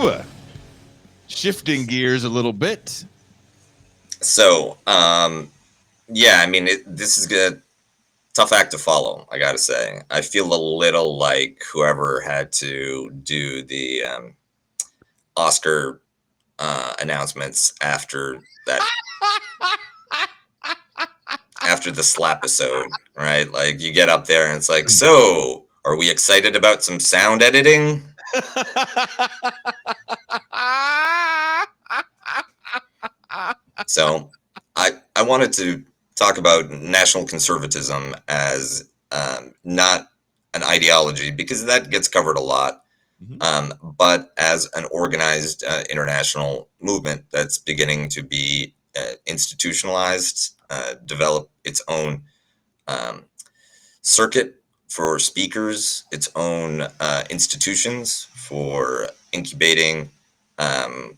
Kuba, shifting gears a little bit. So, yeah, I mean, this is a tough act to follow, I gotta say. I feel a little like whoever had to do the Oscar announcements after the slap episode, right? Like, you get up there and it's like, so, are we excited about some sound editing? So, I wanted to talk about national conservatism as not an ideology, because that gets covered a lot, but as an organized international movement that's beginning to be institutionalized, develop its own um, circuit for speakers, its own institutions for incubating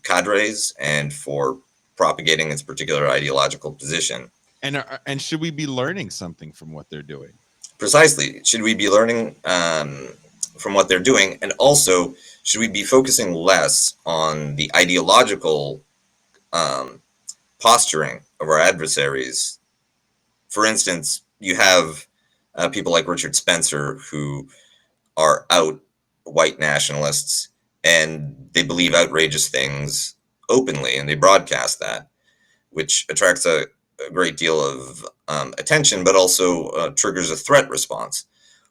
cadres and for propagating its particular ideological position. And should we be learning something from what they're doing? Precisely. Should we be learning from what they're doing? And also, should we be focusing less on the ideological um, posturing of our adversaries? For instance, you have people like Richard Spencer, who are out white nationalists, and they believe outrageous things openly, and they broadcast that, which attracts a great deal of attention, but also triggers a threat response.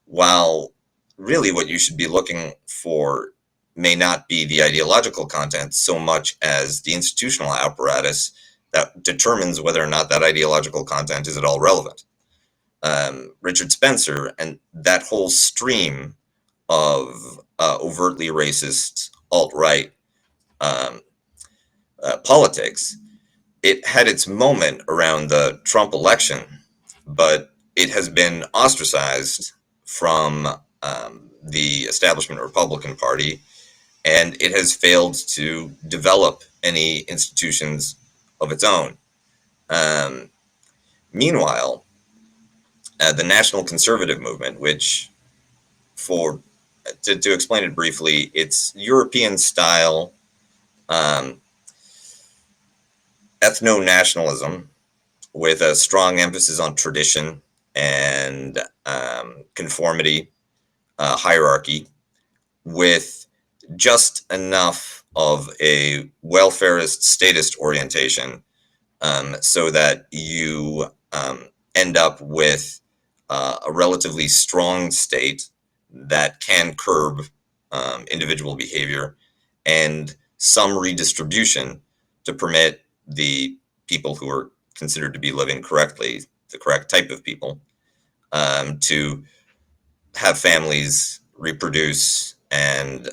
While really what you should be looking for may not be the ideological content so much as the institutional apparatus that determines whether or not that ideological content is at all relevant. Richard Spencer and that whole stream of overtly racist alt-right um, politics, it had its moment around the Trump election, but it has been ostracized from the establishment Republican Party, and it has failed to develop any institutions of its own. Um, Meanwhile, the National Conservative Movement, which, for to explain it briefly, it's European style um, ethno nationalism with a strong emphasis on tradition and conformity, hierarchy, with just enough of a welfarist statist orientation, so that you end up with a relatively strong state that can curb individual behavior, and some redistribution to permit the people who are considered to be living correctly, the correct type of people, to have families, reproduce, and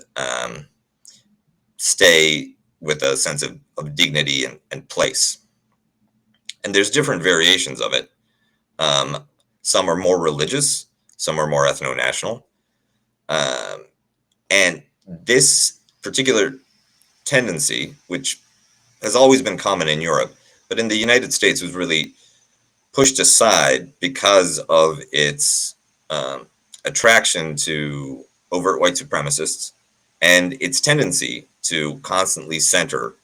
stay with a sense of dignity and place. And there's different variations of it. Um, some are more religious, some are more ethno-national. Um, and this particular tendency, which has always been common in Europe, but in the United States was really pushed aside because of its attraction to overt white supremacists and its tendency to constantly center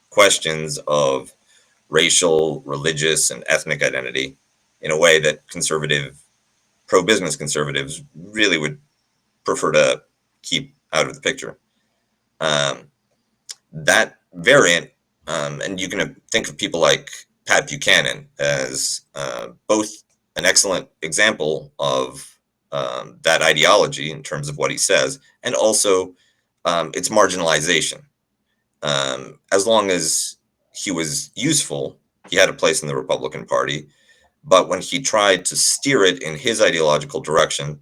questions of racial, religious, and ethnic identity in a way that pro-business conservatives really would prefer to keep out of the picture. Um, that variant, and you can think of people like Pat Buchanan as both an excellent example of that ideology in terms of what he says, and also its marginalization. As long as he was useful, he had a place in the Republican Party. But when he tried to steer it in his ideological direction,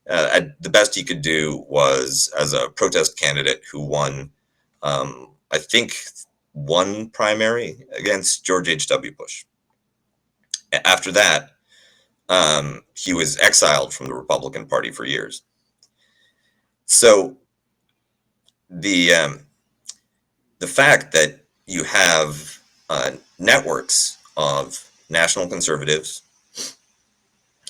the best he could do was as a protest candidate who won, I think, one primary against George H.W. Bush. After that, he was exiled from the Republican Party for years. So the fact that you have networks of national conservatives,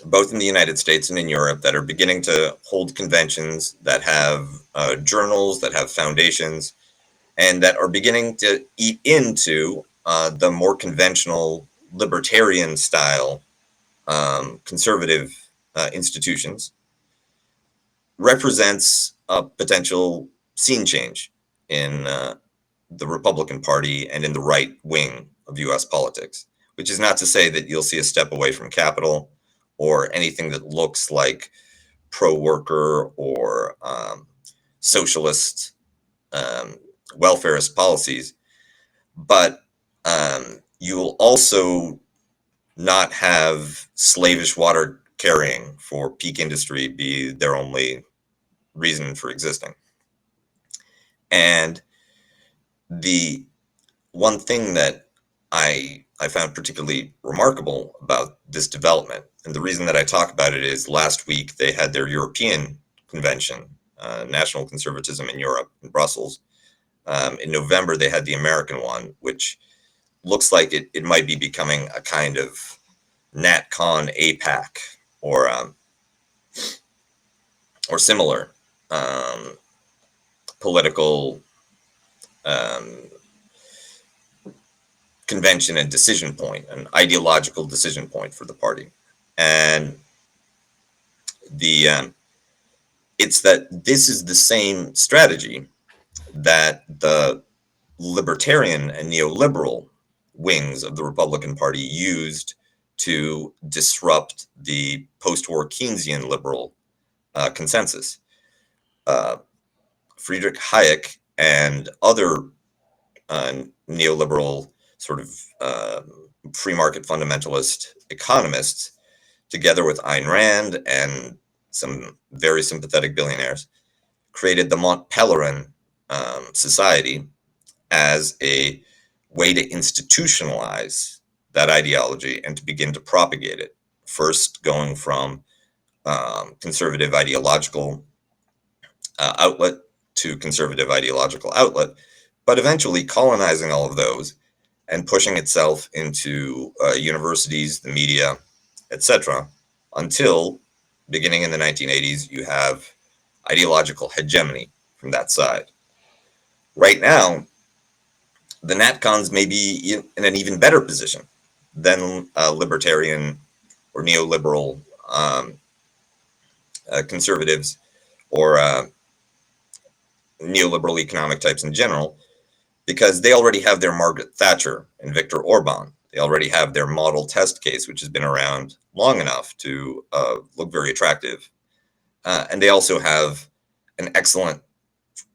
both in the United States and in Europe, that are beginning to hold conventions, that have journals, that have foundations, and that are beginning to eat into the more conventional libertarian style conservative institutions, represents a potential scene change in the Republican Party and in the right wing of U.S. politics, which is not to say that you'll see a step away from capital or anything that looks like pro-worker or socialist welfarist policies, but you'll also not have slavish water carrying for peak industry be their only reason for existing. And the one thing that I found particularly remarkable about this development, and the reason that I talk about it is last week they had their European convention, National Conservatism in Europe, in Brussels. In November, they had the American one, which looks like it might be becoming a kind of NatCon APAC or similar political convention and decision point, an ideological decision point for the party. And it's that this is the same strategy that the libertarian and neoliberal wings of the Republican Party used to disrupt the post-war Keynesian liberal consensus. Friedrich Hayek and other neoliberal sort of free market fundamentalist economists, together with Ayn Rand and some very sympathetic billionaires, created the Mont Pelerin Society as a way to institutionalize that ideology and to begin to propagate it. First, going from conservative ideological outlet to conservative ideological outlet, but eventually colonizing all of those and pushing itself into universities, the media, etc., until, beginning in the 1980s, you have ideological hegemony from that side. Right now, the NatCons may be in an even better position than libertarian or neoliberal conservatives or neoliberal economic types in general, because they already have their Margaret Thatcher and Viktor Orban. They already have their model test case, which has been around long enough to look very attractive. And they also have an excellent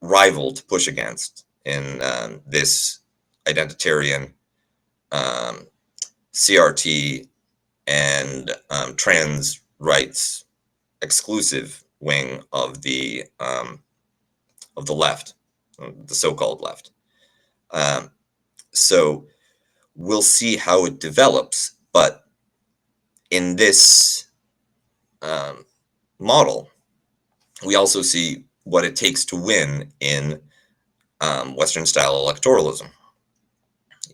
rival to push against in this identitarian CRT and trans rights exclusive wing of the left, the so-called left. So we'll see how it develops, but in this model, we also see what it takes to win in Western-style electoralism.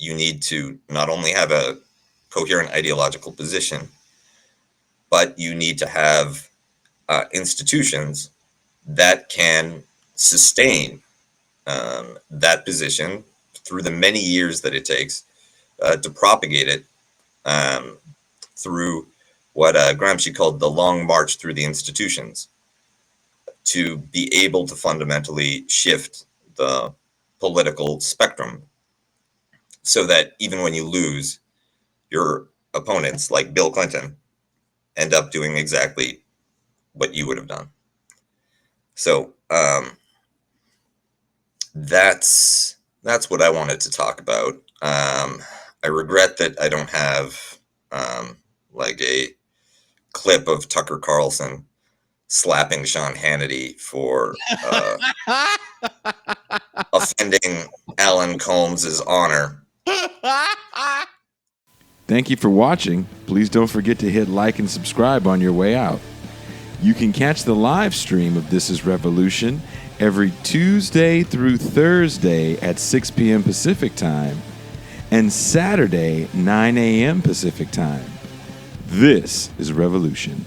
You need to not only have a coherent ideological position, but you need to have institutions that can sustain that position through the many years that it takes to propagate it through what Gramsci called the long march through the institutions, to be able to fundamentally shift the political spectrum so that even when you lose, your opponents, like Bill Clinton, end up doing exactly what you would have done. So that's what I wanted to talk about. I regret that I don't have like a clip of Tucker Carlson slapping Sean Hannity for offending Alan Colmes' honor. Thank you for watching. Please don't forget to hit like and subscribe on your way out. You can catch the live stream of This Is Revolution every Tuesday through Thursday at 6 p.m. Pacific Time and Saturday, 9 a.m. Pacific Time. This is Revolution.